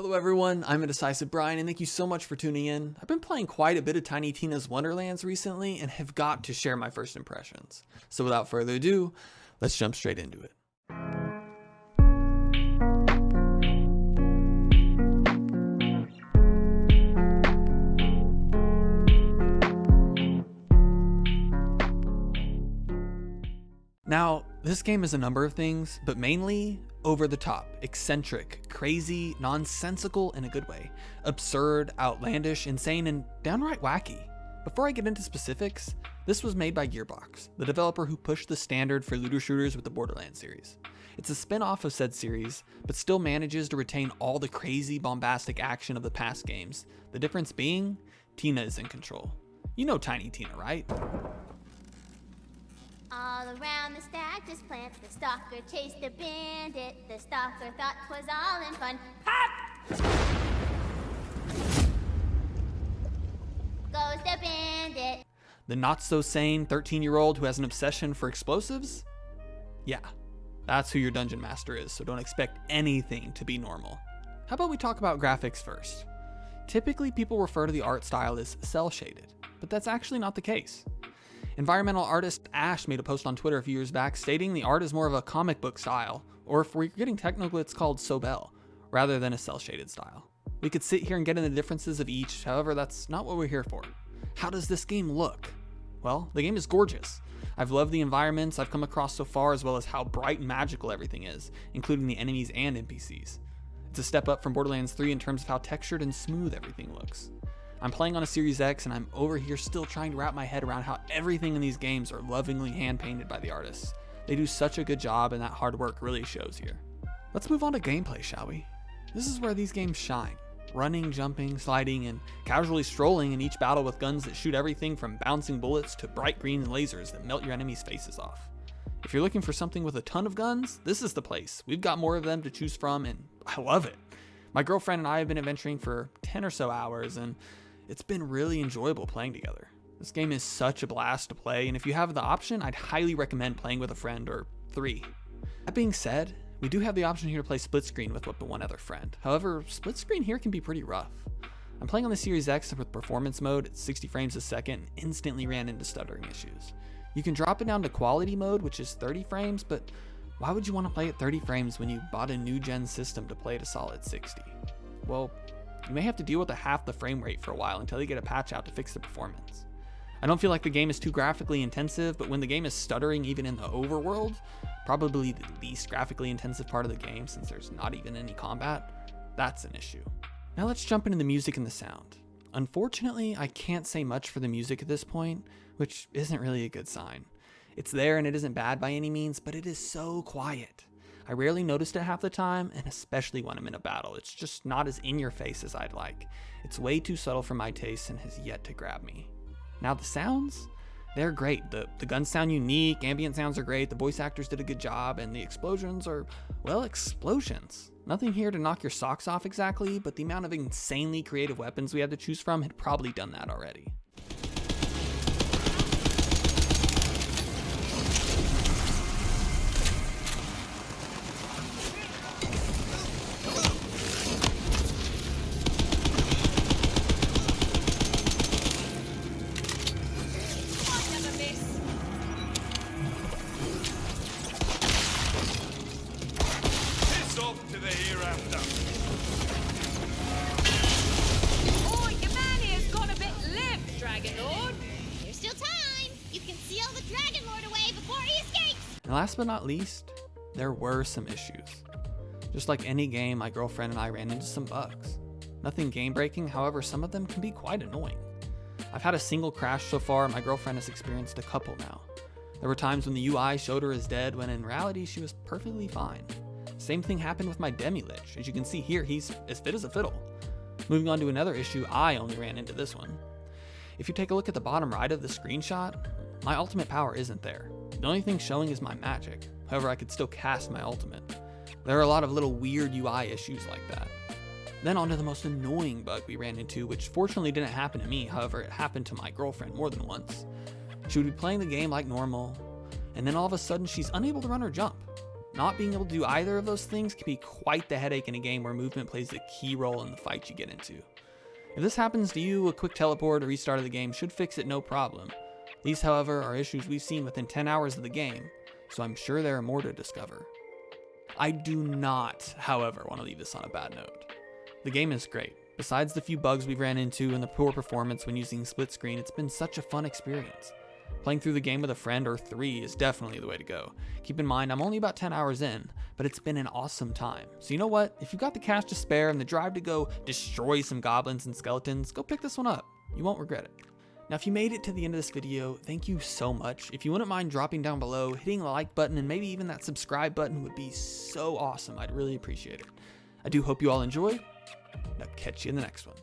Hello everyone, I'm Indecisive Brian and thank you so much for tuning in. I've been playing quite a bit of Tiny Tina's Wonderlands recently and have got to share my first impressions. So without further ado, let's jump straight into it. Now, this game is a number of things, but mainly over the top, eccentric, crazy, nonsensical in a good way, absurd, outlandish, insane, and downright wacky. Before I get into specifics, this was made by Gearbox, the developer who pushed the standard for looter shooters with the Borderlands series. It's a spin-off of said series, but still manages to retain all the crazy, bombastic action of the past games. The difference being, Tina is in control. You know Tiny Tina, right? All around the stack, just plant. The stalker chased the bandit. The stalker thought 'twas all in fun. Pop! Goes the bandit. The not-so-sane 13-year-old who has an obsession for explosives? Yeah, that's who your dungeon master is, so don't expect anything to be normal. How about we talk about graphics first? Typically, people refer to the art style as cel-shaded, but that's actually not the case. Environmental artist Ash made a post on Twitter a few years back stating the art is more of a comic book style, or if we're getting technical, it's called Sobel, rather than a cel-shaded style. We could sit here and get into the differences of each, however, that's not what we're here for. How does this game look? Well, the game is gorgeous. I've loved the environments I've come across so far, as well as how bright and magical everything is, including the enemies and NPCs. It's a step up from Borderlands 3 in terms of how textured and smooth everything looks. I'm playing on a Series X and I'm over here still trying to wrap my head around how everything in these games are lovingly hand-painted by the artists. They do such a good job and that hard work really shows here. Let's move on to gameplay, shall we? This is where these games shine. Running, jumping, sliding, and casually strolling in each battle with guns that shoot everything from bouncing bullets to bright green lasers that melt your enemies' faces off. If you're looking for something with a ton of guns, this is the place. We've got more of them to choose from and I love it. My girlfriend and I have been adventuring for 10 or so hours and it's been really enjoyable playing together. This game is such a blast to play, and if you have the option, I'd highly recommend playing with a friend or three. That being said, we do have the option here to play split screen with up to one other friend. However, split screen here can be pretty rough. I'm playing on the Series X with performance mode at 60 frames a second and instantly ran into stuttering issues. You can drop it down to quality mode, which is 30 frames, but why would you want to play at 30 frames when you bought a new gen system to play at a solid 60? Well, you may have to deal with half the frame rate for a while until you get a patch out to fix the performance. I don't feel like the game is too graphically intensive, but when the game is stuttering even in the overworld, probably the least graphically intensive part of the game since there's not even any combat, that's an issue. Now let's jump into the music and the sound. Unfortunately, I can't say much for the music at this point, which isn't really a good sign. It's there and it isn't bad by any means, but it is so quiet. I rarely noticed it half the time, and especially when I'm in a battle. It's just not as in your face as I'd like. It's way too subtle for my taste and has yet to grab me. Now the sounds, they're great. The guns sound unique, ambient sounds are great, the voice actors did a good job, and the explosions are, well, explosions. Nothing here to knock your socks off exactly, but the amount of insanely creative weapons we had to choose from had probably done that already. Oh, your man here's got a bit limp, Dragon Lord. There's still time. You can seal the Dragon Lord away before he escapes. And last but not least, there were some issues. Just like any game, my girlfriend and I ran into some bugs. Nothing game breaking, however, some of them can be quite annoying. I've had a single crash so far, and my girlfriend has experienced a couple now. There were times when the UI showed her as dead, when in reality she was perfectly fine. Same thing happened with my Demi-Lich. As you can see here, he's as fit as a fiddle. Moving on to another issue, I only ran into this one. If you take a look at the bottom right of the screenshot, my ultimate power isn't there. The only thing showing is my magic. However, I could still cast my ultimate. There are a lot of little weird UI issues like that. Then on to the most annoying bug we ran into, which fortunately didn't happen to me, however it happened to my girlfriend more than once. She would be playing the game like normal, and then all of a sudden she's unable to run or jump. Not being able to do either of those things can be quite the headache in a game where movement plays a key role in the fight you get into. If this happens to you, a quick teleport or restart of the game should fix it no problem. These, however, are issues we've seen within 10 hours of the game, so I'm sure there are more to discover. I do not, however, want to leave this on a bad note. The game is great. Besides the few bugs we've ran into and the poor performance when using split screen, it's been such a fun experience. Playing through the game with a friend or 3 is definitely the way to go. Keep in mind, I'm only about 10 hours in, but it's been an awesome time. So you know what? If you've got the cash to spare and the drive to go destroy some goblins and skeletons, go pick this one up. You won't regret it. Now, if you made it to the end of this video, thank you so much. If you wouldn't mind dropping down below, hitting the like button, and maybe even that subscribe button would be so awesome. I'd really appreciate it. I do hope you all enjoy. I'll catch you in the next one.